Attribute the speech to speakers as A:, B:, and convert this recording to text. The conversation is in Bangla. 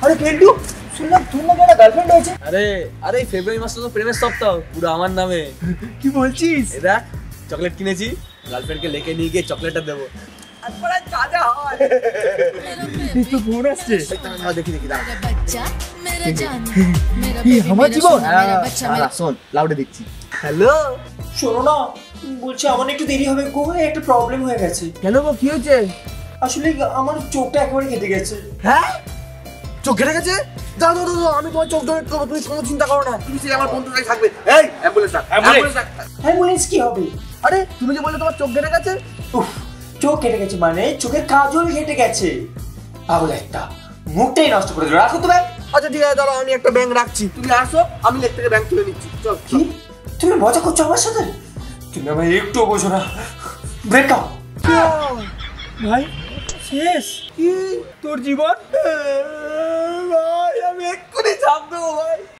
A: আরে কেলটু, শুনলাম তোর নাকি একটা গার্লফ্রেন্ড হয়েছে।
B: আরে আরে ফেব্রুয়ারি মাস তো প্রেমের সপ্তাহ, পুরো আমার নামে।
A: কি বলছিস?
B: এই দেখ চকলেট কিনেছি, গার্লফ্রেন্ডকে লেকে নিয়ে গিয়ে চকলেটটা দেবো।
A: আজপাড়া যা হয়। তো ফোন আসছে।
B: দেখি দেখি দাঁড়া।
A: আমার জীবন।
B: শোন লাউডে দিচ্ছি।
A: হ্যালো,
C: শোনো না, বলছি আমার একটু দেরি হবে গো, একটা প্রবলেম হয়ে গেছে।
A: কেন গো, কি হয়েছে?
C: আসলে আমার চোখটা একেবারে কেটে গেছে।
A: হ্যাঁ, চোখ কেটে গেছে? দাও দাও দাও, আমি তোমার চোখ ডোনেট করবো, তুমি কোনো চিন্তা করো না। তুমি সেই আমার বন্ধুটাই থাকবে। এই অ্যাম্বুলেন্স ডাক, অ্যাম্বুলেন্স ডাক।
C: অ্যাম্বুলেন্স কি হবে?
A: আরে তুমি যে বললে তোমার চোখ কেটে গেছে।
C: উফ, চোখ কেটে গেছে মানে চোখের কাজল কেটে গেছে। পাগল একটা, মুখটাই নষ্ট করে দিল। রাখো তো ব্যাগ।
A: আচ্ছা ঠিক আছে, দাঁড়াও আমি একটা ব্যাংক রাখছি, তুমি আসো, আমি লেগ থেকে ব্যাংক তুলে নিচ্ছি। চল।
C: কি তুমি মজা করছো আমার সাথে? তুমি আমায় একটু বোঝো না। ব্রেকআপ
A: ভাই শেষ? কি তোর জীবন?